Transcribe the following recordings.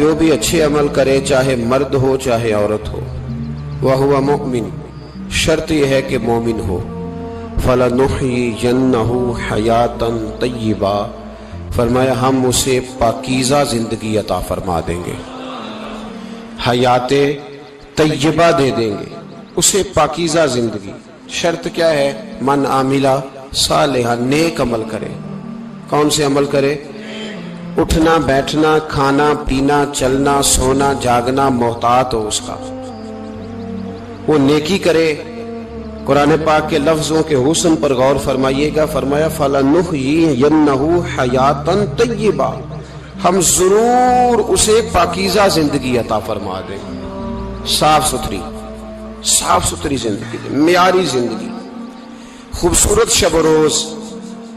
جو بھی اچھے عمل کرے چاہے مرد ہو چاہے عورت ہو وَهُوَ مُؤْمِن شرط یہ ہے کہ مومن ہو فَلَنُحْيِيَنَّهُ حَيَاتًا طَيِّبَةً فرمایا ہم اسے پاکیزہ زندگی عطا فرما دیں گے، حیات طیبہ دے دیں گے اسے، پاکیزہ زندگی۔ شرط کیا ہے؟ من عاملہ صالحا نیک عمل کرے۔ کون سے عمل کرے؟ اٹھنا بیٹھنا کھانا پینا چلنا سونا جاگنا محتاط ہو اس کا، وہ نیکی کرے۔ قرآن پاک کے لفظوں کے حسن پر غور فرمائیے گا، فرمایا فَلَنُحْيِيَنَّهُ حَيَاتًا طَيِّبَةً ہم ضرور اسے پاکیزہ زندگی عطا فرما دیں، صاف ستھری زندگی، معیاری زندگی، خوبصورت شب و روز،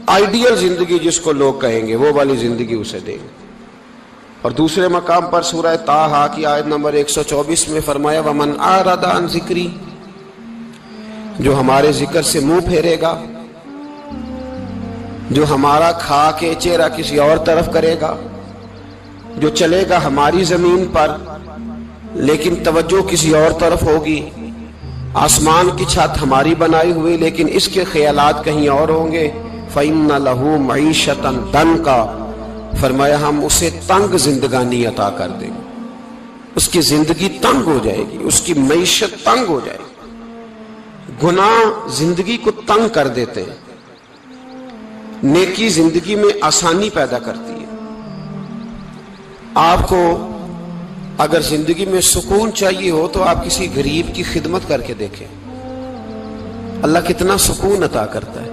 آئیڈیل زندگی جس کو لوگ کہیں گے وہ والی زندگی اسے دیں گے۔ اور دوسرے مقام پر سورہ طٰہٰ کی آیت نمبر 124 میں فرمایا وَمَنْ أَعْرَضَ عَنْ ذِكْرِی جو ہمارے ذکر سے منہ پھیرے گا، جو ہمارا کھا کے چہرہ کسی اور طرف کرے گا، جو چلے گا ہماری زمین پر لیکن توجہ کسی اور طرف ہوگی، آسمان کی چھت ہماری بنائی ہوئی لیکن اس کے خیالات کہیں اور ہوں گے، فَإِنَّ لَهُ مَعِيشَةً ضَنْكًا فرمایا ہم اسے تنگ زندگانی عطا کر دیں گے، اس کی زندگی تنگ ہو جائے گی، اس کی معیشت تنگ ہو جائے گی۔ گناہ زندگی کو تنگ کر دیتے ہیں، نیکی زندگی میں آسانی پیدا کرتی ہے۔ آپ کو اگر زندگی میں سکون چاہیے ہو تو آپ کسی غریب کی خدمت کر کے دیکھیں، اللہ کتنا سکون عطا کرتا ہے۔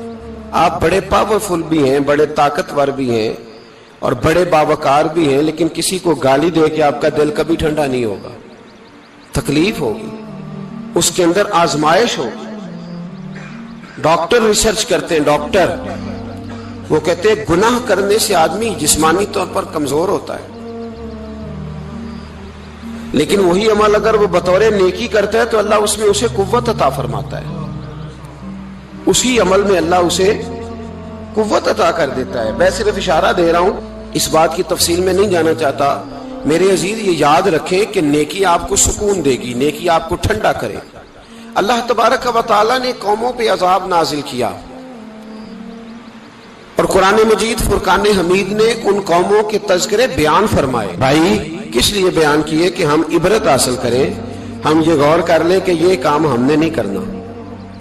آپ بڑے پاورفل بھی ہیں، بڑے طاقتور بھی ہیں اور بڑے باوقار بھی ہیں، لیکن کسی کو گالی دے کے آپ کا دل کبھی ٹھنڈا نہیں ہوگا، تکلیف ہوگی، اس کے اندر آزمائش ہوگی۔ ڈاکٹر ریسرچ کرتے ہیں، ڈاکٹر وہ کہتے ہیں گناہ کرنے سے آدمی جسمانی طور پر کمزور ہوتا ہے، لیکن وہی عمل اگر وہ بطور نیکی کرتا ہے تو اللہ اس میں اسے قوت عطا فرماتا ہے، اسی عمل میں اللہ اسے قوت عطا کر دیتا ہے۔ میں صرف اشارہ دے رہا ہوں، اس بات کی تفصیل میں نہیں جانا چاہتا۔ میرے عزیز یہ یاد رکھیں کہ نیکی آپ کو سکون دے گی، نیکی آپ کو ٹھنڈا کرے۔ اللہ تبارک و تعالیٰ نے قوموں پہ عذاب نازل کیا اور قرآن مجید فرقان حمید نے ان قوموں کے تذکرے بیان فرمائے۔ بھائی کس لیے بیان کیے؟ کہ ہم عبرت حاصل کریں، ہم یہ غور کر لیں کہ یہ کام ہم نے نہیں کرنا،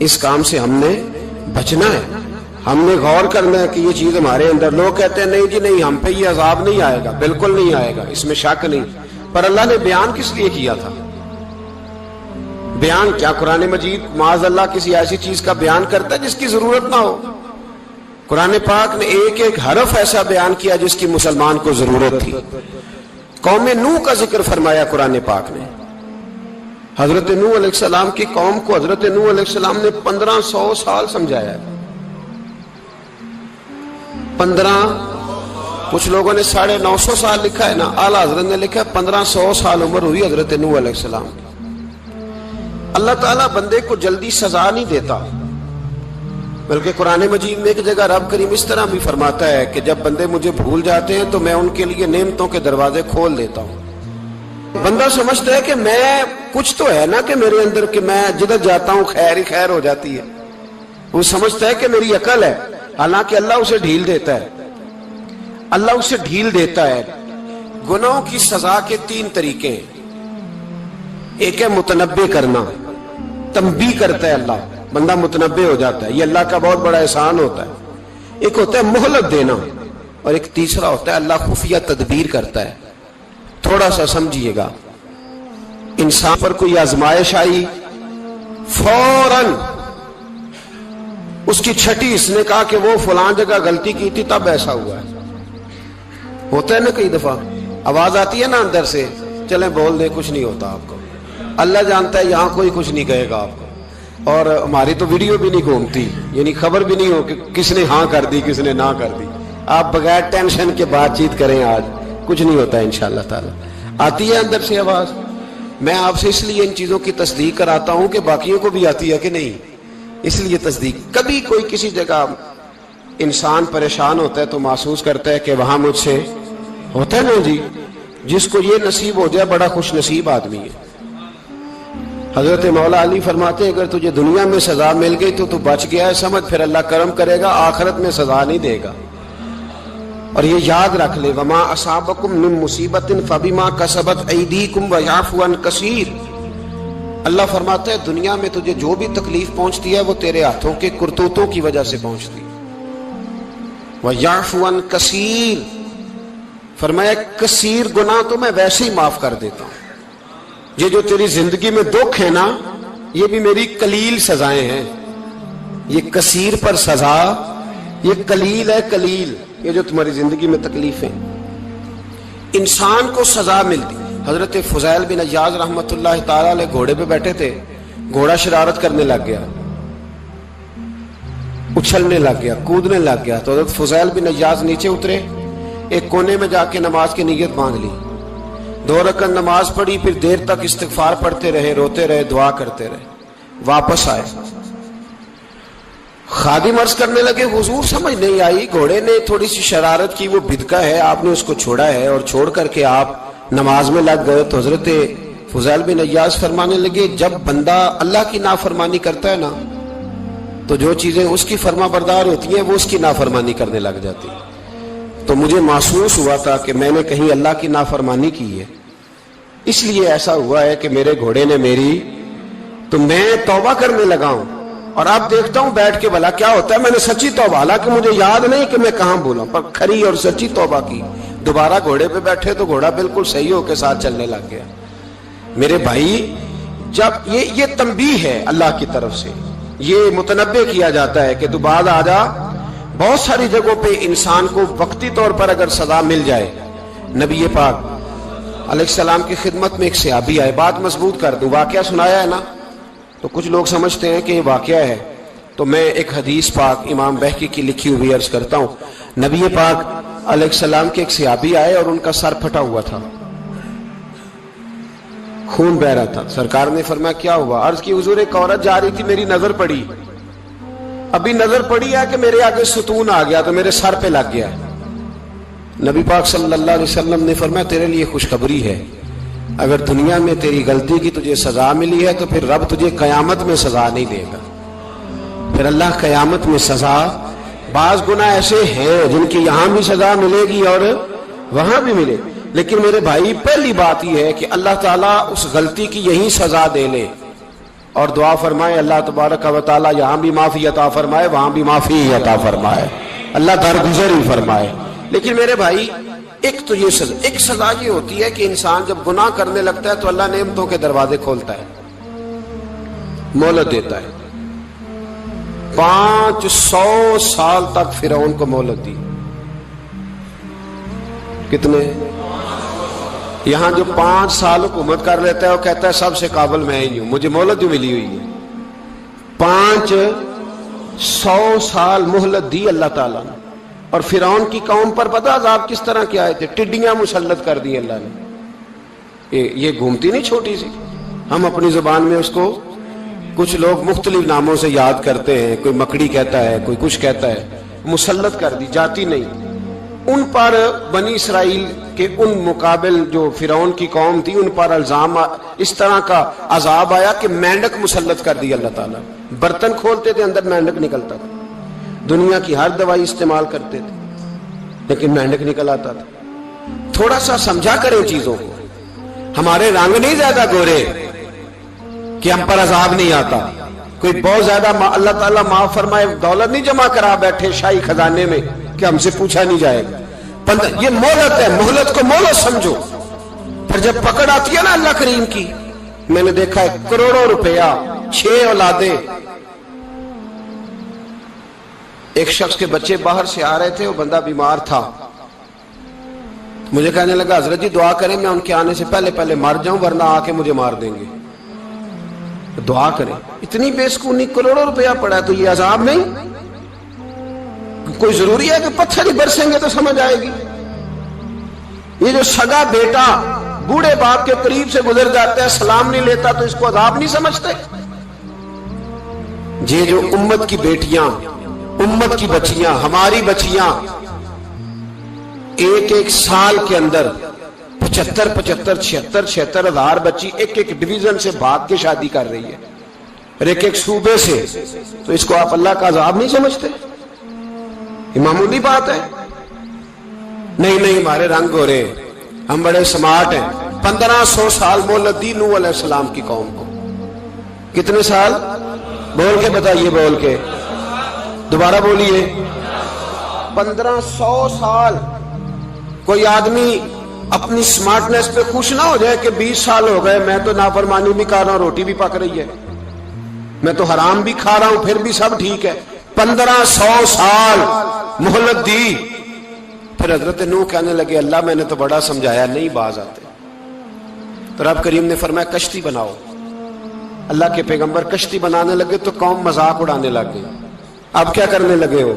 اس کام سے ہم نے بچنا ہے، ہم نے غور کرنا ہے کہ یہ چیز ہمارے اندر۔ لوگ کہتے ہیں نہیں جی نہیں ہم پہ یہ عذاب نہیں آئے گا، بالکل نہیں آئے گا، اس میں شک نہیں۔ پر اللہ نے بیان کس لیے کیا تھا؟ بیان کیا قرآن مجید معاذ اللہ کسی ایسی چیز کا بیان کرتا ہے جس کی ضرورت نہ ہو؟ قرآن پاک نے ایک ایک حرف ایسا بیان کیا جس کی مسلمان کو ضرورت تھی۔ قوم نوح کا ذکر فرمایا قرآن پاک نے، حضرت نوح علیہ السلام کی قوم کو حضرت نوح علیہ السلام نے 1500 سال سمجھایا ہے۔ 15 کچھ لوگوں نے 950 سال لکھا ہے نا، اعلیٰ حضرت نے لکھا ہے 1500 سال عمر ہوئی حضرت نوح علیہ السلام کی۔ اللہ تعالیٰ بندے کو جلدی سزا نہیں دیتا، بلکہ قرآن مجید میں ایک جگہ رب کریم اس طرح بھی فرماتا ہے کہ جب بندے مجھے بھول جاتے ہیں تو میں ان کے لیے نعمتوں کے دروازے کھول دیتا ہوں۔ بندہ سمجھتا ہے کہ میں کچھ تو ہے نا کہ میرے اندر کہ میں جدھر جاتا ہوں خیر ہی خیر ہو جاتی ہے، وہ سمجھتا ہے کہ میری عقل ہے، حالانکہ اللہ اسے ڈھیل دیتا ہے، اللہ اسے ڈھیل دیتا ہے۔ گناہوں کی سزا کے 3 طریقے ہیں۔ ایک ہے متنبع کرنا، تنبیہ کرتا ہے اللہ، بندہ متنبع ہو جاتا ہے، یہ اللہ کا بہت بڑا احسان ہوتا ہے۔ ایک ہوتا ہے مہلت دینا، اور ایک تیسرا ہوتا ہے اللہ خفیہ تدبیر کرتا ہے۔ تھوڑا سا سمجھیے گا، انسان پر کوئی آزمائش آئی، فوراً اس کی چھٹی اس نے کہا کہ وہ فلاں جگہ غلطی کی تھی تب ایسا ہوا ہے۔ ہوتا ہے نا کئی دفعہ آواز آتی ہے نا اندر سے، چلیں بول دیں کچھ نہیں ہوتا آپ کو، اللہ جانتا ہے یہاں کوئی کچھ نہیں کہے گا آپ کو، اور ہماری تو ویڈیو بھی نہیں گھومتی، یعنی خبر بھی نہیں ہو کہ کس نے ہاں کر دی کس نے نہ کر دی۔ آپ بغیر ٹینشن کے بات چیت کریں، آج کچھ نہیں ہوتا ہے انشاءاللہ تعالی۔ آتی ہے اندر سے آواز، میں آپ سے اس لیے ان چیزوں کی تصدیق کراتا ہوں کہ باقیوں کو بھی آتی ہے کہ نہیں، اس لیے تصدیق۔ کبھی کوئی کسی جگہ انسان پریشان ہوتا ہے تو محسوس کرتا ہے کہ وہاں مجھ سے ہوتا ہے نا جی، جس کو یہ نصیب ہو جائے بڑا خوش نصیب آدمی ہے۔ حضرت مولا علی فرماتے ہیں اگر تجھے دنیا میں سزا مل گئی تو بچ گیا ہے، سمجھ پھر اللہ کرم کرے گا، آخرت میں سزا نہیں دے گا۔ اور یہ یاد رکھ لے وما اصابکم من مصیبت فبما کسبت ایدیکم ویعفو عن کثیر۔ اللہ فرماتا ہے دنیا میں تجھے جو بھی تکلیف پہنچتی ہے وہ تیرے ہاتھوں کے کرتوتوں کی وجہ سے پہنچتی ہے۔ ویعفو عن کثیر، فرمایا کثیر گناہ تو میں ویسے ہی معاف کر دیتا ہوں۔ یہ جو تیری زندگی میں دکھ ہے نا، یہ بھی میری قلیل سزائیں ہیں۔ یہ کثیر پر سزا، یہ قلیل ہے، قلیل یہ جو تمہاری زندگی میں تکلیفیں۔ انسان کو سزا ملتی۔ حضرت فضیل بن عیاض رحمۃ اللہ تعالی علیہ گھوڑے پہ بیٹھے تھے، گھوڑا شرارت کرنے لگ گیا، اچھلنے لگ گیا، کودنے لگ گیا، تو حضرت فضیل بن عیاض نیچے اترے، ایک کونے میں جا کے نماز کی نیت باندھ لی، 2 رکعت نماز پڑھی، پھر دیر تک استغفار پڑھتے رہے، روتے رہے، دعا کرتے رہے، واپس آئے۔ خادم عرض کرنے لگے حضور سمجھ نہیں آئی، گھوڑے نے تھوڑی سی شرارت کی، وہ بدکا ہے، آپ نے اس کو چھوڑا ہے اور چھوڑ کر کے آپ نماز میں لگ گئے۔ تو حضرت فضیل بن عیاض فرمانے لگے جب بندہ اللہ کی نافرمانی کرتا ہے نا تو جو چیزیں اس کی فرما بردار ہوتی ہیں وہ اس کی نافرمانی کرنے لگ جاتی۔ تو مجھے محسوس ہوا تھا کہ میں نے کہیں اللہ کی نافرمانی کی ہے، اس لیے ایسا ہوا ہے کہ میرے گھوڑے نے میری، تو میں توبہ کرنے لگا ہوں، اور اب دیکھتا ہوں بیٹھ کے بھلا کیا ہوتا ہے۔ میں نے سچی توبہ، حالانکہ مجھے یاد نہیں کہ میں کہاں بولا، پر کھری اور سچی توبہ کی۔ دوبارہ گھوڑے پہ بیٹھے تو گھوڑا بالکل صحیح ہو کے ساتھ چلنے لگ گیا۔ میرے بھائی جب یہ تنبیہ ہے اللہ کی طرف سے، یہ متنبہ کیا جاتا ہے کہ تو بعد آ جا۔ بہت ساری جگہوں پہ انسان کو وقتی طور پر اگر سزا مل جائے، نبی پاک علیہ السلام کی خدمت میں ایک صحابی آئے، بات مضبوط کر دوں، واقعہ سنایا ہے نا تو کچھ لوگ سمجھتے ہیں کہ یہ واقعہ ہے، تو میں ایک حدیث پاک امام بہقی کی لکھی ہوئی عرض کرتا ہوں۔ نبی پاک علیہ السلام کے ایک صحابی آئے اور ان کا سر پھٹا ہوا تھا، خون بہ رہا تھا۔ سرکار نے فرمایا کیا ہوا؟ عرض کی حضور ایک عورت جا رہی تھی، میری نظر پڑی، ابھی نظر پڑی ہے کہ میرے آگے ستون آ گیا تو میرے سر پہ لگ گیا۔ نبی پاک صلی اللہ علیہ وسلم نے فرمایا تیرے لیے خوشخبری ہے، اگر دنیا میں تیری غلطی کی تجھے سزا ملی ہے تو پھر رب تجھے قیامت میں سزا نہیں دے گا۔ پھر اللہ قیامت میں سزا، بعض گناہ ایسے ہیں جن کی یہاں بھی سزا ملے گی اور وہاں بھی ملے، لیکن میرے بھائی پہلی بات یہ ہے کہ اللہ تعالیٰ اس غلطی کی یہی سزا دے لے، اور دعا فرمائے اللہ تبارک و تعالیٰ یہاں بھی معافی عطا فرمائے، وہاں بھی معافی عطا فرمائے، اللہ درگزر ہی فرمائے۔ لیکن میرے بھائی ایک تو یہ سزا، ایک سزا یہ ہوتی ہے کہ انسان جب گناہ کرنے لگتا ہے تو اللہ نعمتوں کے دروازے کھولتا ہے، مہلت دیتا ہے۔ 500 سال تک فرعون کو مہلت دی۔ کتنے؟ یہاں جو 5 سال حکومت کر لیتا ہے وہ کہتا ہے سب سے قابل میں ہی ہوں، مجھے مہلت جو ملی ہوئی ہے۔ 500 سال مہلت دی اللہ تعالیٰ نے، اور فرعون کی قوم پر پتہ عذاب کس طرح کیا آئے تھے؟ ٹڈیاں مسلط کر دی اللہ نے۔ یہ گھومتی نہیں چھوٹی سی، ہم اپنی زبان میں اس کو کچھ لوگ مختلف ناموں سے یاد کرتے ہیں، کوئی مکڑی کہتا ہے، کوئی کچھ کہتا ہے، مسلط کر دی، جاتی نہیں۔ ان پر بنی اسرائیل کے ان مقابل جو فرعون کی قوم تھی ان پر الزام اس طرح کا عذاب آیا کہ مینڈک مسلط کر دی اللہ تعالیٰ۔ برتن کھولتے تھے اندر مینڈک نکلتا تھا، دنیا کی ہر دوائی استعمال کرتے تھے لیکن مینڈک نکل آتا تھا۔ تھوڑا سا سمجھا کریں چیزوں کو، ہمارے رنگ نہیں زیادہ گورے کہ ہم پر عذاب نہیں آتا، کوئی بہت زیادہ اللہ تعالیٰ معاف فرمائے دولت نہیں جمع کرا بیٹھے شاہی خزانے میں کہ ہم سے پوچھا نہیں جائے گا۔ یہ مہلت ہے، مہلت کو مہلت سمجھو۔ پھر جب پکڑ آتی ہے نا اللہ کریم کی، میں نے دیکھا ہے کروڑوں روپیہ، 6 اولادیں۔ ایک شخص کے بچے باہر سے آ رہے تھے، وہ بندہ بیمار تھا، مجھے کہنے لگا حضرت جی دعا کریں میں ان کے آنے سے پہلے مر جاؤں ورنہ آ کے مجھے مار دیں گے، دعا کریں۔ اتنی بے سکونی، کروڑوں روپیہ پڑا ہے تو یہ عذاب نہیں؟ کوئی ضروری ہے کہ پتھر ہی برسیں گے تو سمجھ آئے گی؟ یہ جو سگا بیٹا بوڑھے باپ کے قریب سے گزر جاتا ہے، سلام نہیں لیتا تو اس کو عذاب نہیں سمجھتے؟ یہ جو امت کی بیٹیاں، امت کی بچیاں، ہماری بچیاں ایک سال کے اندر 75 75 76 76 ہزار بچی ایک ایک ڈویژن سے بھاگ کے شادی کر رہی ہے اور ایک ایک صوبے سے، تو اس کو آپ اللہ کا عذاب نہیں سمجھتے؟ یہ معمولی بات ہے؟ نہیں نہیں، ہمارے رنگ ہو رہے، ہم بڑے سمارٹ ہیں۔ 1500 سال مہلت دی نوح علیہ السلام کی قوم کو۔ کتنے سال؟ بول کے بتائیے، بول کے دوبارہ بولیے۔ 1500 سال۔ کوئی آدمی اپنی سمارٹنس پہ خوش نہ ہو جائے کہ 20 سال ہو گئے، میں تو نافرمانی بھی کر رہا ہوں، روٹی بھی پک رہی ہے، میں تو حرام بھی کھا رہا ہوں، پھر بھی سب ٹھیک ہے۔ 1500 سال مہلت دی۔ پھر حضرت نوح کہنے لگے اللہ میں نے تو بڑا سمجھایا، نہیں باز آتے۔ تو رب کریم نے فرمایا کشتی بناؤ۔ اللہ کے پیغمبر کشتی بنانے لگے تو قوم مذاق اڑانے لگ گئی۔ اب کیا کرنے لگے ہو؟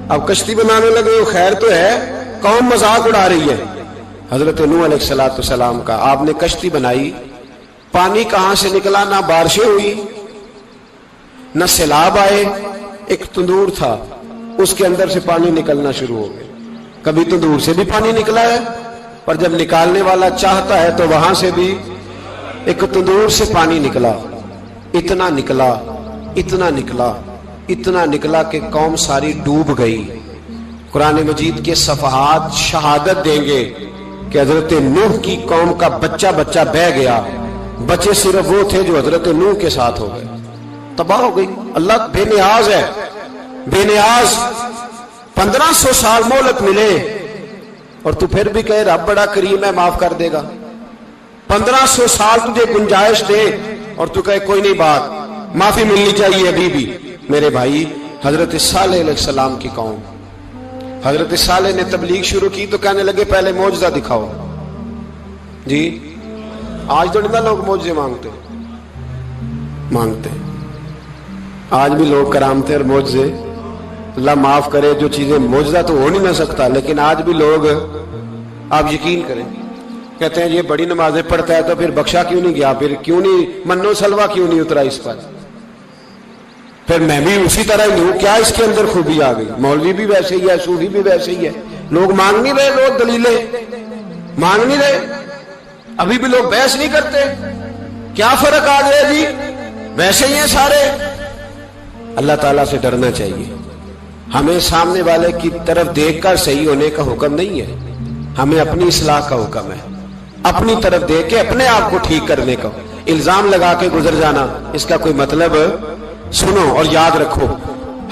اب کشتی بنانے لگے ہو، خیر تو ہے، قوم مذاق اڑا رہی ہے حضرت نوح علیہ السلام کا۔ آپ نے کشتی بنائی، پانی کہاں سے نکلا؟ نہ بارشیں ہوئی، نہ سیلاب آئے، ایک تندور تھا، اس کے اندر سے پانی نکلنا شروع ہو گیا۔ کبھی تندور سے بھی پانی نکلا ہے، اور جب نکالنے والا چاہتا ہے تو وہاں سے بھی ایک تندور سے پانی نکلا۔ اتنا نکلا، اتنا نکلا، اتنا نکلا کہ قوم ساری ڈوب گئی۔ قرآن مجید کے صفحات شہادت دیں گے کہ حضرت نوح کی قوم کا بچہ بچہ بہہ گیا، بچے صرف وہ تھے جو حضرت نوح کے ساتھ ہو گئے، تباہ ہو گئی۔ اللہ بے نیاز ہے، بے نیاز۔ 1500 سال مہلت ملے اور تو پھر بھی کہے رب بڑا کریم ہے، معاف کر دے گا۔ 1500 سال تجھے گنجائش دے اور تو کہے کوئی نہیں، بات معافی ملنی چاہیے ابھی بھی۔ میرے بھائی، حضرت صالح علیہ السلام کی قوم، حضرت صالح نے تبلیغ شروع کی تو کہنے لگے پہلے معجزہ دکھاؤ۔ جی آج تو نہیں لوگ معجزے مانگتے، آج بھی لوگ کرامتے اور معجزے، اللہ معاف کرے، جو چیزیں معجزہ تو ہو نہیں نہ سکتا، لیکن آج بھی لوگ، آپ یقین کریں، کہتے ہیں یہ بڑی نمازیں پڑھتا ہے تو پھر بخشا کیوں نہیں گیا، پھر کیوں نہیں منو سلوا کیوں نہیں اترا اس پر، پھر میں بھی اسی طرح ہی ہوں، کیا اس کے اندر خوبی آ گئی؟ مولوی بھی ویسے ہی ہے، صوفی بھی ویسے ہی ہے، لوگ مانگ نہیں رہے، لوگ دلیلیں مانگ نہیں رہے، ابھی بھی لوگ بحث نہیں کرتے، کیا فرق آ گیا جی؟ ویسے ہی ہیں سارے۔ اللہ تعالیٰ سے ڈرنا چاہیے، ہمیں سامنے والے کی طرف دیکھ کر صحیح ہونے کا حکم نہیں ہے، ہمیں اپنی اصلاح کا حکم ہے، اپنی طرف دیکھ کے اپنے آپ کو ٹھیک کرنے کا۔ الزام لگا کے گزر جانا، اس کا کوئی مطلب؟ سنو اور یاد رکھو،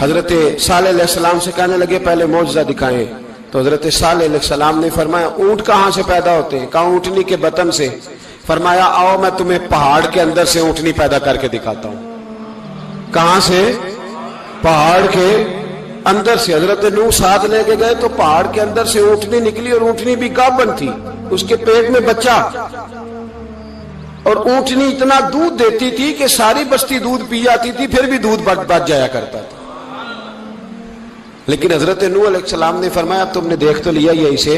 حضرت صالح علیہ السلام سے کہنے لگے پہلے معجزہ دکھائیں، تو حضرت صالح علیہ السلام نے فرمایا اونٹ کہاں سے پیدا ہوتے ہیں؟ کہا اونٹنی کے بطن سے۔ فرمایا آؤ میں تمہیں پہاڑ کے اندر سے اونٹنی پیدا کر کے دکھاتا ہوں۔ کہاں سے؟ پہاڑ کے اندر سے۔ حضرت نوح ساتھ لے کے گئے تو پہاڑ کے اندر سے اونٹنی نکلی، اور اونٹنی بھی گابن تھی، اس کے پیٹ میں بچہ، اور اونٹنی اتنا دودھ دیتی تھی کہ ساری بستی دودھ پی جاتی تھی، پھر بھی دودھ بچ جایا کرتا تھا۔ لیکن حضرت نوح علیہ السلام نے فرمایا اب تم نے دیکھ تو لیا یہ اسے،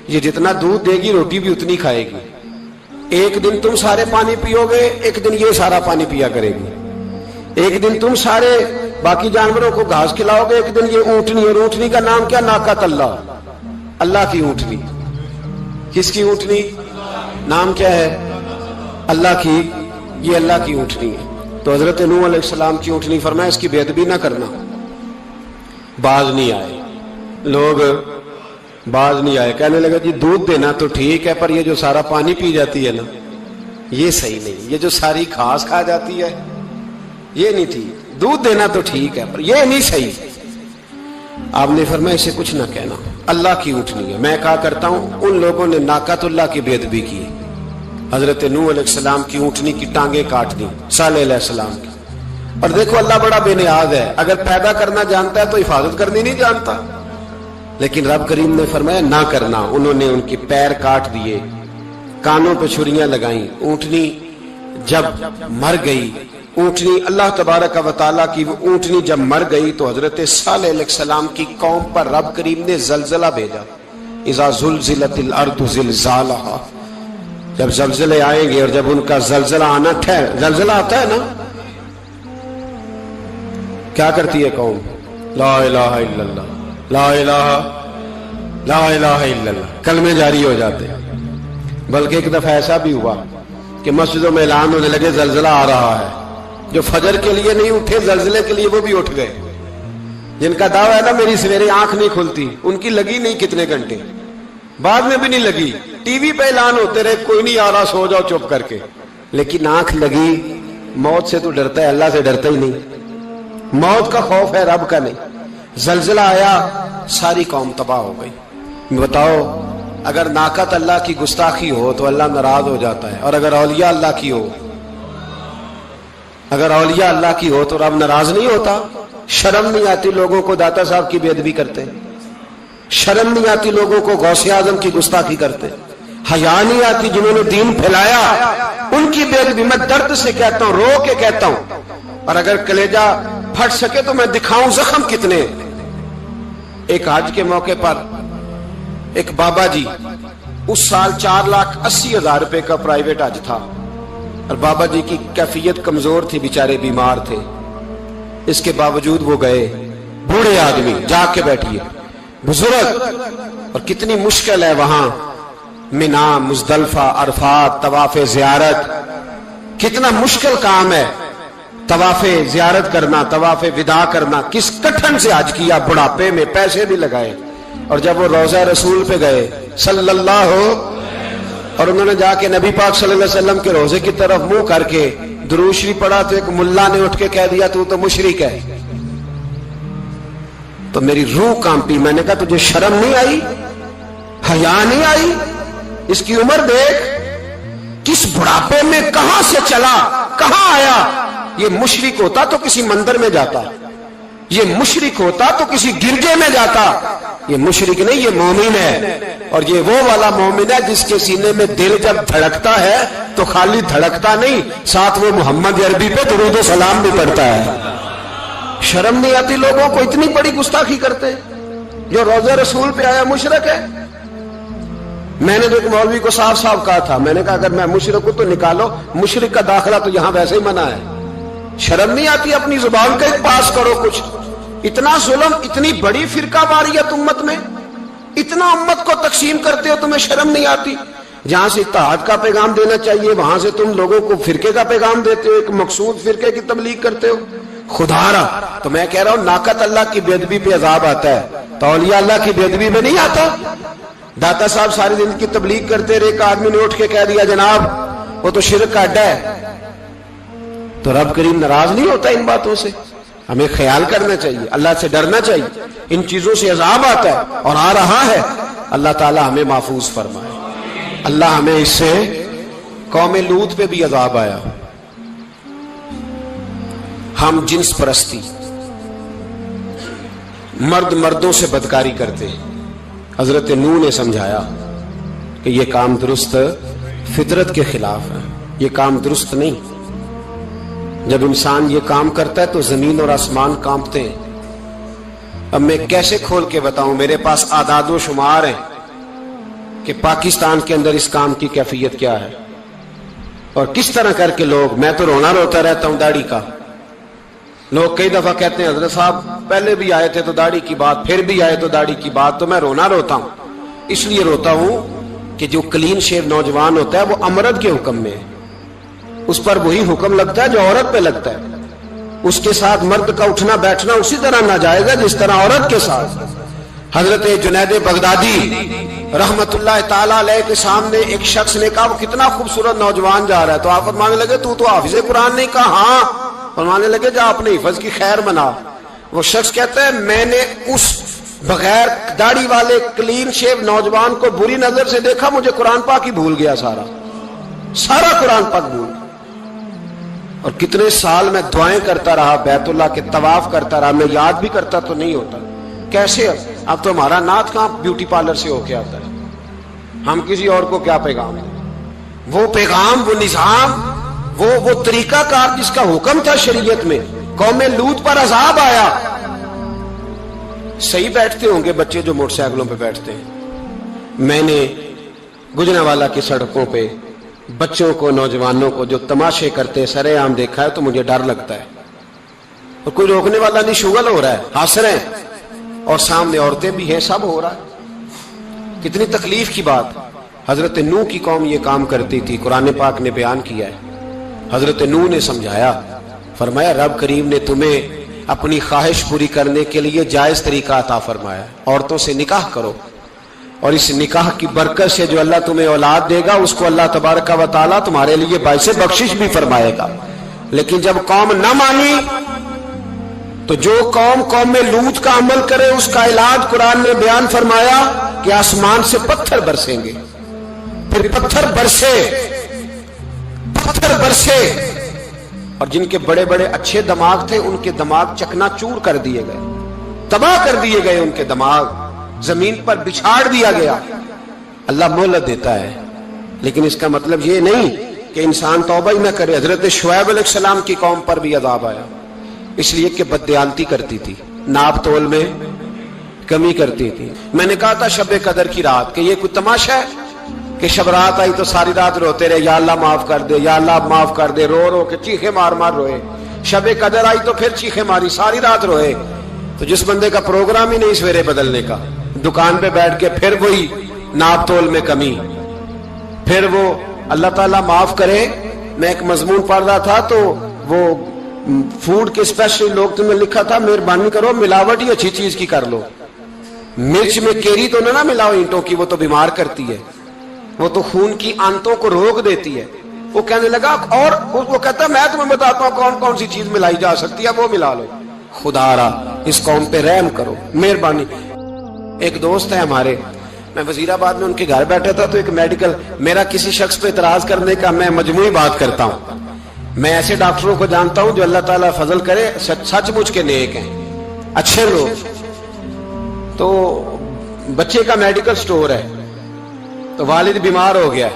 یہ جتنا دودھ دے گی روٹی بھی اتنی کھائے گی، ایک دن تم سارے پانی پیو گے، ایک دن یہ سارا پانی پیا کرے گی، ایک دن تم سارے باقی جانوروں کو گھاس کھلاؤ گے، ایک دن یہ اونٹنی، اور اونٹنی کا نام کیا؟ ناقۃ اللہ، اللہ کی اونٹنی۔ کس کی اونٹنی؟ نام کیا ہے؟ اللہ کی، یہ اللہ کی اونٹنی ہے۔ تو حضرت نوح علیہ السلام کی اونٹنی، فرمایا اس کی بے ادبی نہ کرنا۔ باز نہیں آئے لوگ، باز نہیں آئے، کہنے لگا جی دودھ دینا تو ٹھیک ہے، پر یہ جو سارا پانی پی جاتی ہے نا یہ صحیح نہیں، یہ جو ساری گھاس کھا جاتی ہے یہ نہیں ٹھیک، دودھ دینا تو ٹھیک ہے پر یہ نہیں صحیح۔ آپ نے فرمایا اسے کچھ نہ کہنا، اللہ کی اونٹنی ہے۔ میں کہا کرتا ہوں ان لوگوں نے ناقۃ اللہ کی بے ادبی کی، حضرت نوح علیہ السلام کی اونٹنی کی ٹانگیں کاٹ دی، صالح علیہ السلام کی۔ اور دیکھو اللہ بڑا بے نیاز ہے، اگر پیدا کرنا جانتا ہے تو حفاظت کرنی نہیں جانتا، لیکن رب کریم نے فرمایا نہ کرنا۔ انہوں نے ان کے پیر کاٹ دیے، کانوں پہ چھریاں لگائیں۔ اونٹنی جب مر گئی، اونٹنی اللہ تبارک و تعالیٰ کی وہ اونٹنی جب مر گئی تو حضرت صالح علیہ السلام کی قوم پر رب کریم نے زلزلہ بھیجا۔ اذا زلزلت الارض زلزالہا، جب زلزلے آئیں گے اور جب ان کا زلزلہ آنا زلزلہ آتا ہے نا، کیا کرتی ہے قوم؟ لا الہ الا اللہ، لا الہ الا اللہ، کلمے جاری ہو جاتے ہیں۔ بلکہ ایک دفعہ ایسا بھی ہوا کہ مسجدوں میں اعلان ہونے لگے زلزلہ آ رہا ہے. جو فجر کے لیے نہیں اٹھے زلزلے کے لیے وہ بھی اٹھ گئے. جن کا دعویٰ ہے نا میری سویرے آنکھ نہیں کھلتی، ان کی لگی نہیں کتنے گھنٹے، بعد میں بھی نہیں لگی. ٹی وی پہ اعلان ہوتے رہے کوئی نہیں آ رہا، سو جاؤ چپ کر کے. لیکن آنکھ لگی. موت سے تو ڈرتا ہے، اللہ سے ڈرتا ہی نہیں. موت کا خوف ہے، رب کا نہیں. زلزلہ آیا، ساری قوم تباہ ہو گئی. بتاؤ اگر ناقت اللہ کی گستاخی ہو تو اللہ ناراض ہو جاتا ہے، اور اگر اولیاء اللہ کی ہو، اگر اولیاء اللہ کی ہو تو رب ناراض نہیں ہوتا. شرم نہیں آتی لوگوں کو داتا صاحب کی بے ادبی کرتے، شرم نہیں آتی لوگوں کو غوث اعظم کی گستاخی کرتے، حیا نہیں آتی جنہوں نے دین پھیلایا ان کی بے ادبی. میں درد سے کہتا ہوں، رو کے کہتا ہوں، اور اگر کلیجہ پھٹ سکے تو میں دکھاؤں زخم کتنے. ایک حج کے موقع پر ایک بابا جی، اس سال 4,80,000 روپے کا پرائیویٹ حج تھا، اور بابا جی کی کیفیت کمزور تھی، بیچارے بیمار تھے. اس کے باوجود وہ گئے. بوڑھے آدمی، جا کے بیٹھیے، بزرگ، اور کتنی مشکل ہے وہاں منا، مزدلفہ، عرفات، طواف زیارت. کتنا مشکل کام ہے طواف زیارت کرنا، طواف وداع کرنا. کس کٹھن سے حج کیا، بڑھاپے میں پیسے بھی لگائے. اور جب وہ روضہ رسول پہ گئے صلی اللہ اور انہوں نے جا کے نبی پاک صلی اللہ علیہ وسلم کے روزے کی طرف منہ کر کے درود شریف پڑھا تو ایک ملا نے اٹھ کے کہہ دیا تو تو مشرک ہے. تو میری روح کانپی. میں نے کہا تجھے شرم نہیں آئی، حیا نہیں آئی؟ اس کی عمر دیکھ، کس بڑھاپے میں کہاں سے چلا، کہاں آیا. یہ مشرک ہوتا تو کسی مندر میں جاتا، یہ مشرک ہوتا تو کسی گرجے میں جاتا. یہ مشرک نہیں، یہ مومن ہے. اور یہ وہ والا مومن ہے جس کے سینے میں دل جب دھڑکتا ہے تو خالی دھڑکتا نہیں، ساتھ وہ محمد عربی پہ درود و سلام بھی پڑھتا ہے. شرم نہیں آتی لوگوں کو؟ اتنی بڑی گستاخی کرتے. جو روزہ رسول پہ آیا مشرک ہے. میں نے تو ایک مولوی کو صاف صاف کہا تھا، میں نے کہا اگر میں مشرک ہوں تو نکالو، مشرک کا داخلہ تو یہاں ویسے ہی منع ہے. شرم نہیں آتی؟ اپنی زبان کا ایک پاس کرو کچھ. اتنا ظلم، اتنی بڑی فرقہ واریت امت میں، اتنا امت کو تقسیم کرتے ہو، تمہیں شرم نہیں آتی؟ جہاں سے اتحاد کا پیغام دینا چاہیے وہاں سے تم لوگوں کو فرقے کا پیغام دیتے ہو، ایک مقصود فرقے کی تبلیغ کرتے ہو. خدا را تو میں کہہ رہا ہوں ناقت اللہ کی بے ادبی پہ عذاب آتا ہے تو اولیاء اللہ کی بے ادبی میں نہیں آتا. داتا صاحب ساری دن کی تبلیغ کرتے رہے، ایک آدمی نے اٹھ کے کہہ دیا جناب وہ تو شرک کا اڈا ہے، تو رب کریم ناراض نہیں ہوتا ان باتوں سے؟ ہمیں خیال کرنا چاہیے، اللہ سے ڈرنا چاہیے. ان چیزوں سے عذاب آتا ہے اور آ رہا ہے. اللہ تعالی ہمیں محفوظ فرمائے. اللہ ہمیں اس سے، قوم لوط پہ بھی عذاب آیا. ہم جنس پرستی، مرد مردوں سے بدکاری کرتے ہیں. حضرت نوح نے سمجھایا کہ یہ کام درست فطرت کے خلاف ہے، یہ کام درست نہیں. جب انسان یہ کام کرتا ہے تو زمین اور آسمان کانپتے ہیں. اب میں کیسے کھول کے بتاؤں؟ میرے پاس اعداد و شمار ہیں کہ پاکستان کے اندر اس کام کی کیفیت کیا ہے اور کس طرح کر کے لوگ، میں تو رونا روتا رہتا ہوں داڑھی کا. لوگ کئی دفعہ کہتے ہیں حضرت صاحب پہلے بھی آئے تھے تو داڑھی کی بات، پھر بھی آئے تو داڑھی کی بات. تو میں رونا روتا ہوں، اس لیے روتا ہوں کہ جو کلین شیو نوجوان ہوتا ہے وہ امرد کے حکم میں ہے، اس پر وہی حکم لگتا ہے جو عورت پہ لگتا ہے. اس کے ساتھ مرد کا اٹھنا بیٹھنا اسی طرح ناجائز ہے جس طرح عورت کے ساتھ. حضرت جنید بغدادی رحمت اللہ تعالی علیہ کے سامنے ایک شخص نے کہا وہ کتنا خوبصورت نوجوان جا رہا ہے، تو آپ فرمانے لگے تو حافظ قرآن نہیں؟ کہا ہاں. فرمانے لگے جا اپنے حفظ کی خیر بنا. وہ شخص کہتا ہے میں نے اس بغیر داڑھی والے کلین شیو نوجوان کو بری نظر سے دیکھا، مجھے قرآن پاک ہی بھول گیا، سارا قرآن پاک بھول گیا. اور کتنے سال میں دعائیں کرتا رہا، بیت اللہ کے طواف کرتا رہا، میں یاد بھی کرتا تو نہیں ہوتا. کیسے؟ اب تو ہمارا نعت کہاں بیوٹی پارلر سے ہو کے آتا ہے. ہم کسی اور کو کیا پیغام دیں؟ وہ پیغام، وہ نظام، وہ طریقہ کار جس کا حکم تھا شریعت میں. قوم لوط پر عذاب آیا. صحیح بیٹھتے ہوں گے بچے جو موٹر سائیکلوں پہ بیٹھتے ہیں. میں نے گجرانوالہ کی سڑکوں پہ بچوں کو، نوجوانوں کو جو تماشے کرتے سرے عام دیکھا ہے تو مجھے ڈر لگتا ہے. اور کوئی روکنے والا نہیں، شغل ہو رہا ہے، ہنس رہے ہیں، اور سامنے عورتیں بھی ہیں، سب ہو رہا ہے. کتنی تکلیف کی بات. حضرت نوح کی قوم یہ کام کرتی تھی، قرآن پاک نے بیان کیا ہے۔ حضرت نوح نے سمجھایا، فرمایا رب کریم نے تمہیں اپنی خواہش پوری کرنے کے لیے جائز طریقہ عطا فرمایا، عورتوں سے نکاح کرو، اور اس نکاح کی برکت سے جو اللہ تمہیں اولاد دے گا اس کو اللہ تبارک و تعالیٰ تمہارے لیے باعث بخشش بھی فرمائے گا۔ لیکن جب قوم نہ مانی تو جو قوم میں لوط کا عمل کرے اس کا علاج قرآن نے بیان فرمایا کہ آسمان سے پتھر برسیں گے، پھر پتھر برسے اور جن کے بڑے بڑے اچھے دماغ تھے ان کے دماغ چکنا چور کر دیے گئے، تباہ کر دیے گئے، ان کے دماغ زمین پر بچھاڑ دیا گیا۔ اللہ مہلت دیتا ہے، لیکن اس کا مطلب یہ نہیں کہ انسان توبہ ہی نہ کرے۔ حضرت شعیب علیہ السلام کی قوم پر بھی عذاب آیا، اس لیے کہ بددیانتی کرتی تھی، ناپ تول میں کمی کرتی تھی۔ میں نے کہا تھا شب قدر کی رات کہ یہ کوئی تماشا ہے کہ شب رات آئی تو ساری رات روتے رہے، یا اللہ معاف کر دے، یا اللہ معاف کر دے، رو رو کے چیخے مار مار روئے۔ شب قدر آئی تو پھر چیخے ماری، ساری رات روئے۔ تو جس بندے کا پروگرام ہی نہیں سویرے بدلنے کا، دکان پہ بیٹھ کے پھر وہی ناپ تول میں کمی، پھر وہ اللہ تعالیٰ معاف کرے۔ میں ایک مضمون پڑھ رہا تھا تو وہ فوڈ کے اسپیشل لوگ تمہیں لکھا تھا مہربانی کرو ملاوٹ ہی اچھی چیز کی کر لو، مرچ میں کیری تو نہ ملاؤ اینٹوں کی، وہ تو بیمار کرتی ہے، وہ تو خون کی آنتوں کو روک دیتی ہے۔ وہ کہنے لگا، اور وہ کہتا میں تمہیں بتاتا ہوں کون کون سی چیز ملائی جا سکتی ہے، وہ ملا لو۔ خدا را اس قوم پہ رحم کرو، مہربانی۔ ایک دوست ہے ہمارے، میں وزیر آباد میں ان کے گھر بیٹھا تھا تو ایک میڈیکل، میرا کسی شخص پہ اعتراض کرنے کا میں مجموعی بات کرتا ہوں۔ میں ایسے ڈاکٹروں کو جانتا ہوں جو اللہ تعالیٰ فضل کرے سچ مچ کے نیک ہیں، اچھے لوگ۔ تو بچے کا میڈیکل سٹور ہے، تو والد بیمار ہو گیا،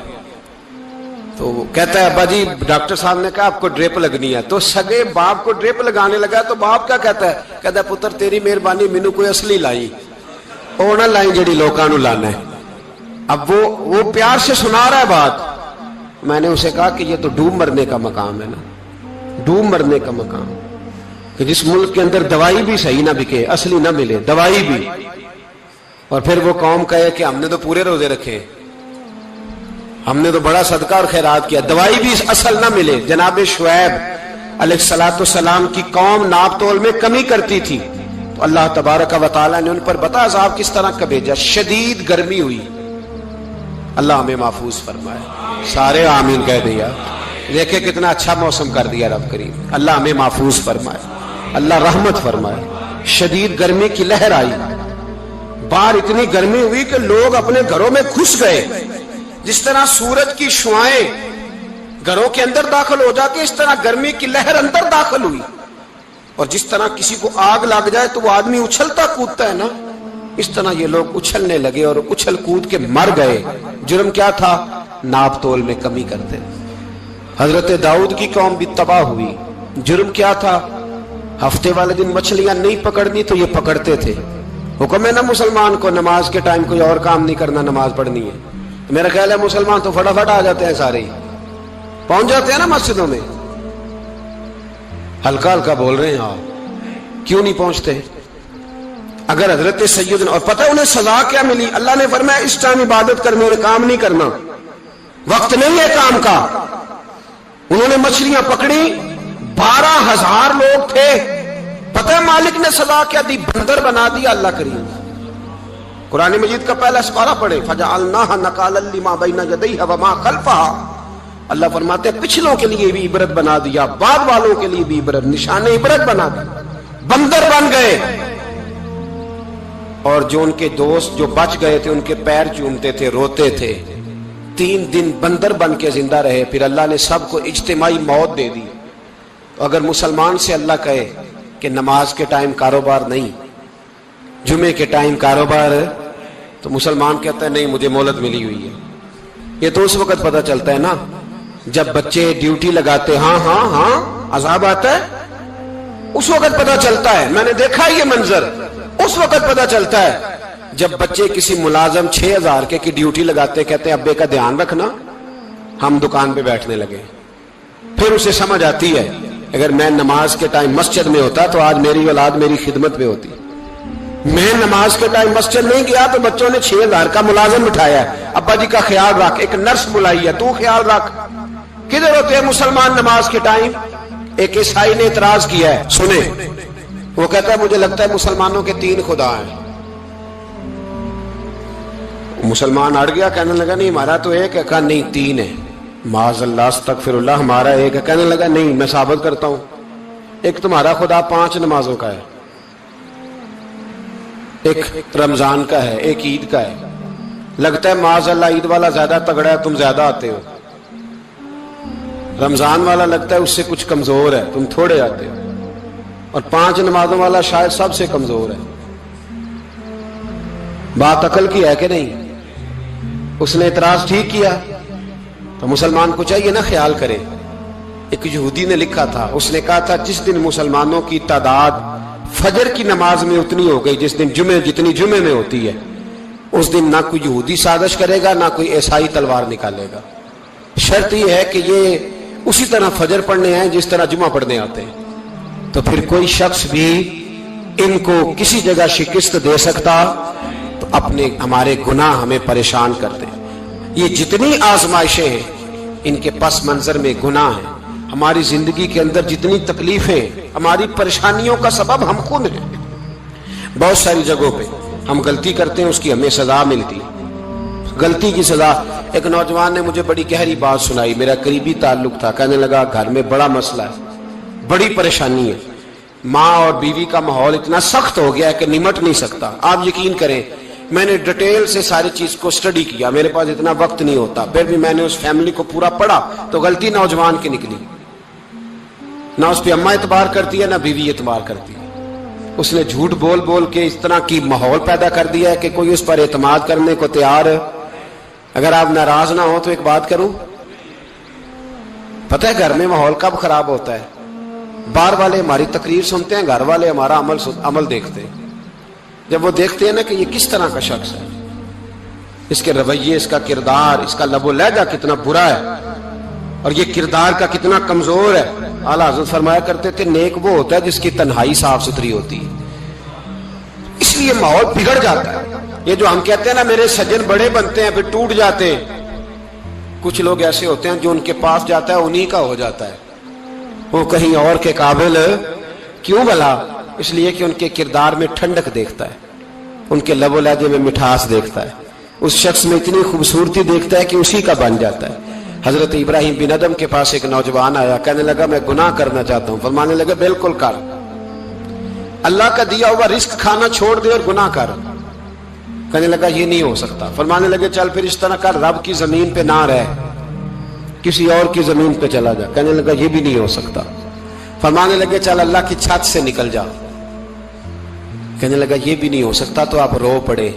تو کہتا ہے ابا جی ڈاکٹر صاحب نے کہا آپ کو ڈرپ لگنی ہے، تو سگے باپ کو ڈرپ لگانے لگا۔ تو باپ کیا کہتا ہے پتر تیری مہربانی، مینوں کوئی اصلی لائی، وہ نہ لائی جڑی لوکاں نوں لانا ہے۔ اب وہ پیار سے سنا رہا ہے بات۔ میں نے اسے کہا کہ یہ تو ڈوب مرنے کا مقام ہے نا، ڈوب مرنے کا مقام، کہ جس ملک کے اندر دوائی بھی صحیح نہ بکے، اصلی نہ ملے دوائی بھی، اور پھر وہ قوم کہے کہ ہم نے تو پورے روزے رکھے، ہم نے تو بڑا صدقہ اور خیرات کیا، دوائی بھی اصل نہ ملے۔ جناب شعیب علیہ السلام کی قوم ناپ تول میں کمی کرتی تھی، تو اللہ تبارک و تعالیٰ نے ان پر بتا عذاب کس طرح کا بھیجا، شدید گرمی ہوئی۔ اللہ ہمیں محفوظ فرمائے، سارے آمین کہہ دیا۔ دیکھیں کتنا اچھا موسم کر دیا رب کریم، اللہ ہمیں محفوظ فرمائے، اللہ رحمت فرمائے۔ شدید گرمی کی لہر آئی، باہر اتنی گرمی ہوئی کہ لوگ اپنے گھروں میں گھس گئے۔ جس طرح سورج کی شعائیں گھروں کے اندر داخل ہو جاتی، اس طرح گرمی کی لہر اندر داخل ہوئی، اور جس طرح کسی کو آگ لگ جائے تو وہ آدمی اچھلتا کودتا ہے نا، اس طرح یہ لوگ اچھلنے لگے اور اچھل کود کے مر گئے۔ جرم کیا تھا؟ ناپ تول میں کمی کرتے۔ حضرت داؤد کی قوم بھی تباہ ہوئی، جرم کیا تھا؟ ہفتے والے دن مچھلیاں نہیں پکڑنی تو یہ پکڑتے تھے۔ حکم ہے نا مسلمان کو نماز کے ٹائم کوئی اور کام نہیں کرنا، نماز پڑھنی ہے۔ میرا خیال ہے مسلمان تو فٹافٹ آ جاتے ہیں، سارے ہی پہنچ جاتے ہیں نا مسجدوں میں۔ ہلکا ہلکا بول رہے ہیں آپ، کیوں نہیں پہنچتے؟ اگر حضرت سیدنا، اور پتہ انہیں سزا کیا ملی؟ اللہ نے فرمایا اس ٹائم عبادت کرنے اور کام نہیں کرنا، وقت نہیں ہے کام کا۔ انہوں نے مچھلیاں پکڑی، 12,000 لوگ تھے، پتہ ہے مالک نے سزا کیا دی؟ بندر بنا دیا اللہ کریم۔ قرآن مجید کا پہلا سپارہ پڑھے، فَجَعَلْنَاهَا نَكَالًا لِمَا بَيْنَ يَدَيْهَا وَمَا خَلْفَهَا۔ اللہ فرماتے ہیں پچھلوں کے لیے بھی عبرت بنا دیا، بعد والوں کے لیے بھی عبرت، نشان عبرت بنا دیا۔ بندر بن گئے، اور جو ان کے دوست جو بچ گئے تھے ان کے پیر چومتے تھے، روتے تھے۔ 3 دن بندر بن کے زندہ رہے، پھر اللہ نے سب کو اجتماعی موت دے دی۔ تو اگر مسلمان سے اللہ کہے کہ نماز کے ٹائم کاروبار نہیں، جمعے کے ٹائم کاروبار، تو مسلمان کہتا ہے نہیں مجھے مہلت ملی ہوئی ہے۔ یہ تو اس وقت پتہ چلتا ہے نا جب بچے ڈیوٹی لگاتے، ہاں ہاں ہاں عذاب آتا ہے، اس وقت پتہ چلتا ہے۔ میں نے دیکھا یہ منظر، اس وقت پتہ چلتا ہے جب بچے کسی ملازم 6,000 کے کی ڈیوٹی لگاتے، کہتے ہیں ابے کا دھیان رکھنا، ہم دکان پہ بیٹھنے لگے۔ پھر اسے سمجھ آتی ہے اگر میں نماز کے ٹائم مسجد میں ہوتا تو آج میری اولاد میری خدمت میں ہوتی۔ میں نماز کے ٹائم مسجد نہیں گیا تو بچوں نے 6,000 کا ملازم بٹھایا ہے، ابا جی کا خیال رکھ، ایک نرس بلائی ہے، تو خیال رکھ۔ کدھر ہوتے ہیں مسلمان نماز کے ٹائم؟ ایک عیسائی نے اعتراض کیا ہے، سنیں، وہ کہتا ہے مجھے لگتا ہے مسلمانوں کے 3 خدا ہیں۔ مسلمان اڑ گیا، کہنے لگا نہیں ہمارا تو ایک ہے، کہا نہیں 3 ہے، معاذ اللہ استغفر اللہ، ہمارا ایک ہے۔ کہنے لگا نہیں میں ثابت کرتا ہوں، ایک تمہارا خدا 5 نمازوں کا ہے، ایک رمضان کا ہے، ایک عید کا ہے۔ لگتا ہے معاذ اللہ عید والا زیادہ تگڑا ہے، تم زیادہ آتے ہو، رمضان والا لگتا ہے اس سے کچھ کمزور ہے، تم تھوڑے آتے ہو، اور 5 نمازوں والا شاید سب سے کمزور ہے۔ بات عقل کی ہے کہ نہیں؟ اس نے اعتراض ٹھیک کیا، تو مسلمان کو چاہیے نا خیال کرے۔ ایک یہودی نے لکھا تھا، اس نے کہا تھا جس دن مسلمانوں کی تعداد فجر کی نماز میں اتنی ہو گئی جس دن جتنی جمعے میں ہوتی ہے، اس دن نہ کوئی یہودی سازش کرے گا نہ کوئی عیسائی تلوار نکالے گا۔ شرط یہ ہے کہ یہ اسی طرح فجر پڑھنے آئے جس طرح جمعہ پڑھنے آتے ہیں، تو پھر کوئی شخص بھی ان کو کسی جگہ شکست دے سکتا تو اپنے ہمارے گناہ ہمیں پریشان کرتے۔ یہ جتنی آزمائشیں ہیں ان کے پس منظر میں گناہ ہیں۔ ہماری زندگی کے اندر جتنی تکلیفیں، ہماری پریشانیوں کا سبب ہم خود ہیں۔ بہت ساری جگہوں پہ ہم غلطی کرتے ہیں، اس کی ہمیں سزا ملتی، غلطی کی سزا۔ ایک نوجوان نے مجھے بڑی گہری بات سنائی، میرا قریبی تعلق تھا، کہنے لگا گھر میں بڑا مسئلہ ہے، بڑی پریشانی ہے، ماں اور بیوی کا ماحول اتنا سخت ہو گیا ہے کہ نمٹ نہیں سکتا۔ آپ یقین کریں میں نے ڈیٹیل سے ساری چیز کو سٹڈی کیا، میرے پاس اتنا وقت نہیں ہوتا، پھر بھی میں نے اس فیملی کو پورا پڑھا تو غلطی نوجوان کی نکلی، نہ اس پہ اماں اعتبار کرتی ہے نہ بیوی اعتبار کرتی ہے۔ اس نے جھوٹ بول بول کے اس طرح کی ماحول پیدا کر دیا ہے کہ کوئی اس پر اعتماد کرنے کو تیار ہے۔ اگر آپ ناراض نہ ہو تو ایک بات کروں، پتہ ہے گھر میں ماحول کب خراب ہوتا ہے؟ باہر والے ہماری تقریر سنتے ہیں، گھر والے ہمارا عمل دیکھتے ہیں۔ جب وہ دیکھتے ہیں نا کہ یہ کس طرح کا شخص ہے، اس کے رویے، اس کا کردار، اس کا لب و لہجہ کتنا برا ہے اور یہ کردار کا کتنا کمزور ہے۔ اعلیٰ حضرت فرمایا کرتے تھے نیک وہ ہوتا ہے جس کی تنہائی صاف ستھری ہوتی ہے، اس لیے ماحول بگڑ جاتا ہے۔ یہ جو ہم کہتے ہیں نا میرے سجن بڑے بنتے ہیں پھر ٹوٹ جاتے ہیں، کچھ لوگ ایسے ہوتے ہیں جو ان کے پاس جاتا ہے انہی کا ہو جاتا ہے، وہ کہیں اور کے قابل کیوں بھلا؟ اس لیے کہ ان کے کردار میں ٹھنڈک دیکھتا ہے، ان کے لب و لہجے میں مٹھاس دیکھتا ہے، اس شخص میں اتنی خوبصورتی دیکھتا ہے کہ اسی کا بن جاتا ہے۔ حضرت ابراہیم بن ادم کے پاس ایک نوجوان آیا، کہنے لگا میں گناہ کرنا چاہتا ہوں۔ فرمانے لگے بالکل کر، اللہ کا دیا ہوا رزق کھانا چھوڑ دے اور گناہ کر۔ کہنے لگا یہ نہیں ہو سکتا۔ فرمانے لگے چل پھر اس طرح کر، رب کی زمین پہ نہ رہ، کسی اور کی زمین پہ چلا جا۔ کہنے لگا یہ بھی نہیں ہو سکتا۔ فرمانے لگے چل اللہ کی چھت سے نکل جا۔ کہنے لگا یہ بھی نہیں ہو سکتا، تو آپ رو پڑے۔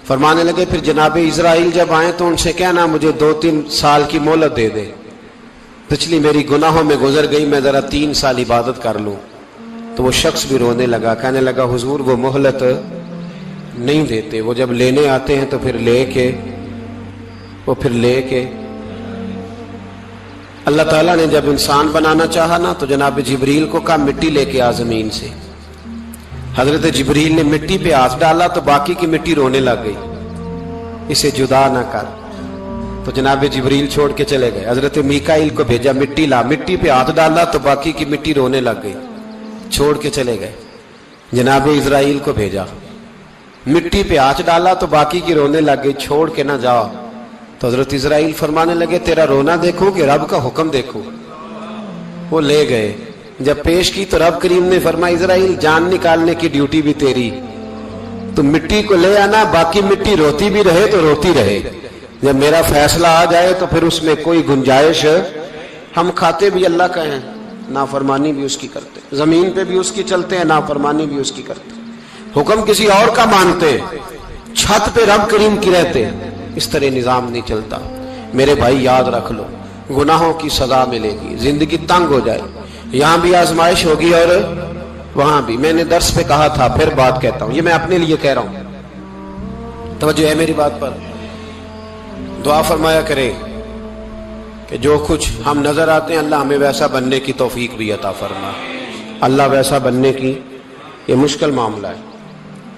فرمانے لگے پھر جناب اسرائیل جب آئیں تو ان سے کہنا مجھے 2-3 سال کی مہلت دے دے، پچھلی میری گناہوں میں گزر گئی، میں ذرا 3 سال عبادت کر لوں۔ تو وہ شخص بھی رونے لگا، کہنے لگا حضور وہ مہلت نہیں دیتے، وہ جب لینے آتے ہیں تو پھر لے کے اللہ تعالیٰ نے جب انسان بنانا چاہا نا تو جناب جبریل کو کہا مٹی لے کے آ زمین سے۔ حضرت جبریل نے مٹی پہ ہاتھ ڈالا تو باقی کی مٹی رونے لگ گئی، اسے جدا نہ کر۔ تو جناب جبریل چھوڑ کے چلے گئے۔ حضرت میکائیل کو بھیجا مٹی لا، مٹی پہ ہاتھ ڈالا تو باقی کی مٹی رونے لگ گئی، چھوڑ کے چلے گئے۔ جناب اسرائیل کو بھیجا، مٹی پہ ہاتھ ڈالا تو باقی کی رونے لگ گئی، چھوڑ کے نہ جاؤ۔ تو حضرت اسرائیل فرمانے لگے تیرا رونا دیکھو کہ رب کا حکم دیکھو۔ وہ لے گئے، جب پیش کی تو رب کریم نے فرمایا اسرائیل جان نکالنے کی ڈیوٹی بھی تیری، تو مٹی کو لے آنا، باقی مٹی روتی بھی رہے تو روتی رہے، جب میرا فیصلہ آ جائے تو پھر اس میں کوئی گنجائش، ہم کھاتے بھی اللہ کا ہیں، نافرمانی بھی اس کی کرتے، زمین پہ بھی اس کی چلتے ہیں، نافرمانی بھی اس کی کرتے، حکم کسی اور کا مانتے، چھت پہ رب کریم کی رہتے۔ اس طرح نظام نہیں چلتا۔ میرے بھائی یاد رکھ لو، گناہوں کی سزا ملے گی، زندگی تنگ ہو جائے، یہاں بھی آزمائش ہوگی اور وہاں بھی۔ میں نے درس پہ کہا تھا، پھر بات کہتا ہوں، یہ میں اپنے لیے کہہ رہا ہوں، توجہ ہے میری بات پر۔ دعا فرمایا کرے کہ جو کچھ ہم نظر آتے ہیں اللہ ہمیں ویسا بننے کی توفیق بھی عطا فرما۔ اللہ ویسا بننے کی، یہ مشکل معاملہ ہے،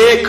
1,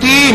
3,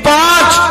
5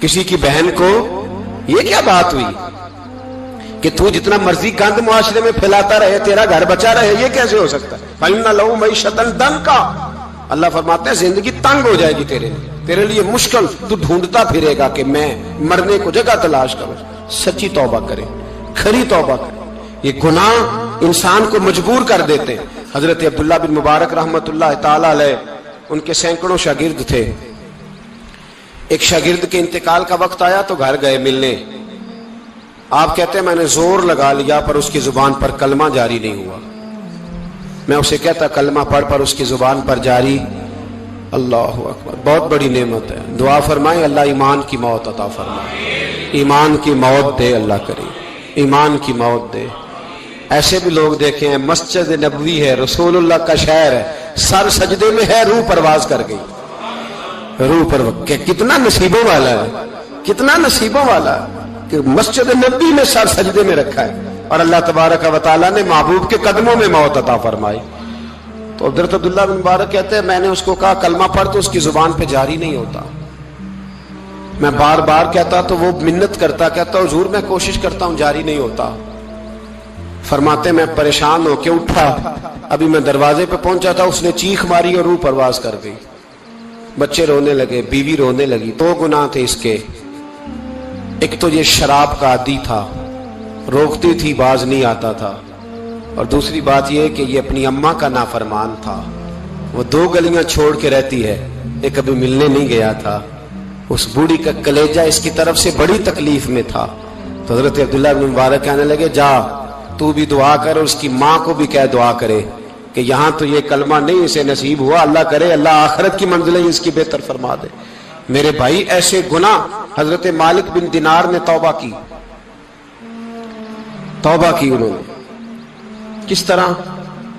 کسی کی بہن کو یہ کیا بات ہوئی کہ تو جتنا مرضی گند معاشرے میں پھیلاتا رہے تیرا گھر بچا رہے؟ یہ کیسے ہو سکتا ہے؟ فَإِنَّ لَهُ مَعِيشَةً ضَنْكَ، اللہ فرماتے ہیں زندگی تنگ ہو جائے گی تیرے لیے مشکل، تو ڈھونڈتا پھرے گا کہ میں مرنے کو جگہ تلاش کروں۔ سچی توبہ کرے، کھری توبہ کرے۔ یہ گناہ انسان کو مجبور کر دیتے ہیں۔ حضرت عبداللہ بن مبارک رحمت اللہ تعالی علیہ، ان کے سینکڑوں شاگرد تھے، ایک شاگرد کے انتقال کا وقت آیا تو گھر گئے ملنے۔ آپ کہتے ہیں میں نے زور لگا لیا پر اس کی زبان پر کلمہ جاری نہیں ہوا۔ میں اسے کہتا کلمہ پڑھ پر اس کی زبان پر جاری۔ اللہ اکبر، بہت بڑی نعمت ہے۔ دعا فرمائیں اللہ ایمان کی موت عطا فرمائے، ایمان کی موت دے اللہ کریم، ایمان کی موت دے۔ ایسے بھی لوگ دیکھے ہیں، مسجد نبوی ہے، رسول اللہ کا شہر ہے، سر سجدے میں ہے، روح پرواز کر گئی، روح پرواز۔ کتنا نصیبوں والا ہے، کتنا نصیبوں والا ہے کہ مسجد نبی میں سر سجدے میں رکھا ہے اور اللہ تبارک و تعالیٰ نے محبوب کے قدموں میں موت عطا فرمائی۔ تو حضرت عبداللہ بن مبارک کہتے ہیں میں نے اس کو کہا کلمہ پڑھ تو اس کی زبان پہ جاری نہیں ہوتا۔ میں بار بار کہتا تو وہ منت کرتا، کہتا حضور میں کوشش کرتا ہوں جاری نہیں ہوتا۔ فرماتے میں پریشان ہو کے اٹھا، ابھی میں دروازے پہ پہنچا تھا، اس نے چیخ ماری اور روح پرواز کر گئی۔ بچے رونے لگے، بیوی رونے لگی۔ دو گناہ تھے اس کے، ایک تو یہ شراب کا عادی تھا، روکتی تھی باز نہیں آتا تھا، اور دوسری بات یہ کہ یہ اپنی اماں کا نافرمان تھا۔ وہ دو گلیاں چھوڑ کے رہتی ہے، یہ کبھی ملنے نہیں گیا تھا۔ اس بوڑھی کا کلیجہ اس کی طرف سے بڑی تکلیف میں تھا۔ تو حضرت عبداللہ بن مبارک کہنے لگے جا تو بھی دعا کر اور اس کی ماں کو بھی کہہ دعا کرے کہ یہاں تو یہ کلمہ نہیں اسے نصیب ہوا، اللہ کرے اللہ آخرت کی منزلیں اس کی بہتر فرما دے۔ میرے بھائی ایسے گناہ، حضرت مالک بن دینار نے توبہ کی، توبہ کی انہوں نے۔ کس طرح؟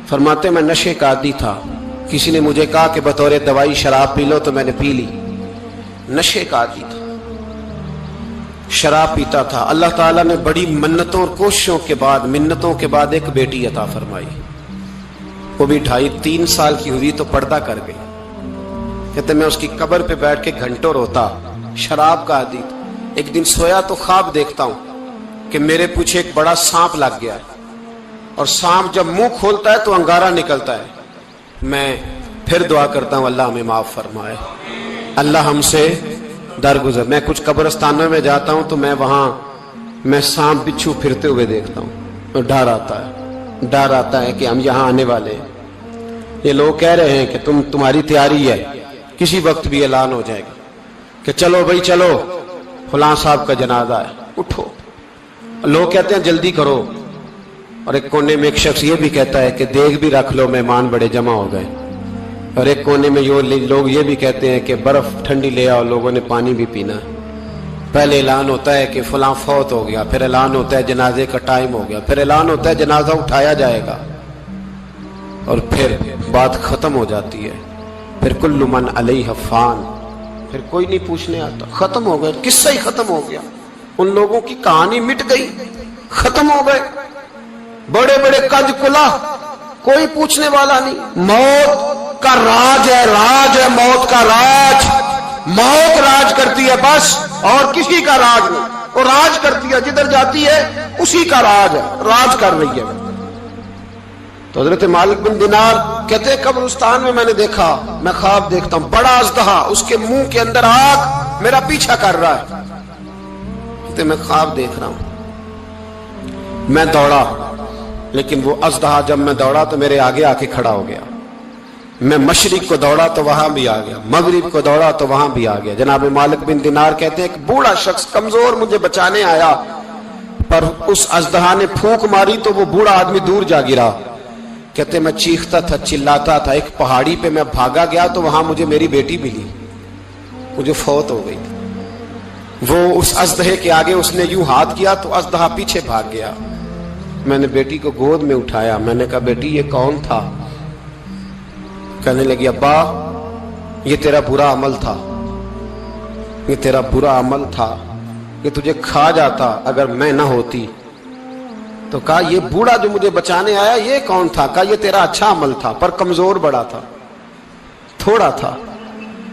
فرماتے میں نشے کا عادی تھا، کسی نے مجھے کہا کہ بطور دوائی شراب پی لو تو میں نے پی لی۔ نشے کا عادی تھا، شراب پیتا تھا۔ اللہ تعالیٰ نے بڑی منتوں اور کوششوں کے بعد، منتوں کے بعد ایک بیٹی عطا فرمائی، وہ بھی 2.5-3 سال کی ہوئی تو پردہ کر گئی۔ کہتے میں اس کی قبر پہ بیٹھ کے گھنٹوں روتا، شراب کا عادی تھا۔ ایک دن سویا تو خواب دیکھتا ہوں کہ میرے پیچھے ایک بڑا سانپ لگ گیا ہے، اور سانپ جب منہ کھولتا ہے تو انگارہ نکلتا ہے۔ میں پھر دعا کرتا ہوں اللہ ہمیں معاف فرمائے، اللہ ہم سے درگزر۔ میں کچھ قبرستانوں میں جاتا ہوں تو میں وہاں میں سانپ بچھو پھرتے ہوئے دیکھتا ہوں، اور ڈر آتا ہے کہ ہم یہاں آنے والے ہیں۔ یہ لوگ کہہ رہے ہیں کہ تمہاری تیاری ہے، کسی وقت بھی اعلان ہو جائے گا کہ چلو بھائی چلو فلاں صاحب کا جنازہ ہے، اٹھو۔ لوگ کہتے ہیں جلدی کرو، اور ایک کونے میں ایک شخص یہ بھی کہتا ہے کہ دیگ بھی رکھ لو، مہمان بڑے جمع ہو گئے۔ اور ایک کونے میں لوگ یہ بھی کہتے ہیں کہ برف ٹھنڈی لے آؤ، لوگوں نے پانی بھی پینا ہے۔ پہلے اعلان ہوتا ہے کہ فلاں فوت ہو گیا، پھر اعلان ہوتا ہے جنازے کا ٹائم ہو گیا، پھر اعلان ہوتا ہے جنازہ اٹھایا جائے گا، اور پھر بات ختم ہو جاتی ہے۔ پھر کل من علیہ فان، پھر کوئی نہیں پوچھنے آتا، ختم ہو گئے، قصہ ہی ختم ہو گیا۔ ان لوگوں کی کہانی مٹ گئی، ختم ہو گئے، بڑے بڑے کج کلا، کوئی پوچھنے والا نہیں۔ موت کا راج ہے، راج ہے موت کا راج، موت راج کرتی ہے بس، اور کسی کا راج نہیں۔ وہ راج کرتی ہے، جدھر جاتی ہے اسی کا راج ہے، راج کر رہی ہے۔ تو حضرت مالک بن دینار کہتے ہیں قبرستان میں نے دیکھا، میں خواب دیکھتا ہوں بڑا اژدہا، اس کے منہ کے اندر آگ میرا پیچھا کر رہا ہے۔ کہتے میں خواب دیکھ رہا ہوں، میں دوڑا، لیکن وہ اژدہا جب میں دوڑا تو میرے آگے آ کے کھڑا ہو گیا۔ میں مشرق کو دوڑا تو وہاں بھی آ گیا، مغرب کو دوڑا تو وہاں بھی آ گیا۔ جناب مالک بن دینار کہتے ہیں ایک بوڑھا شخص کمزور مجھے بچانے آیا، پر اس اژدہا نے پھونک ماری تو وہ بوڑھا آدمی دور جا گرا۔ کہتے میں چیختا تھا، چلاتا تھا، ایک پہاڑی پہ میں بھاگا گیا تو وہاں مجھے میری بیٹی ملی، مجھے فوت ہو گئی تھی۔ وہ اس اژدہے کے آگے اس نے یوں ہاتھ کیا تو اژدہا پیچھے بھاگ گیا۔ میں نے بیٹی کو گود میں اٹھایا، میں نے کہا بیٹی یہ کون تھا؟ کہنے لگی ابا یہ تیرا برا عمل تھا، یہ تیرا برا عمل تھا، یہ تجھے کھا جاتا اگر میں نہ ہوتی۔ تو کہا یہ بوڑھا جو مجھے بچانے آیا یہ کون تھا؟ کہا یہ تیرا اچھا عمل تھا، پر کمزور بڑا تھا، تھوڑا تھا،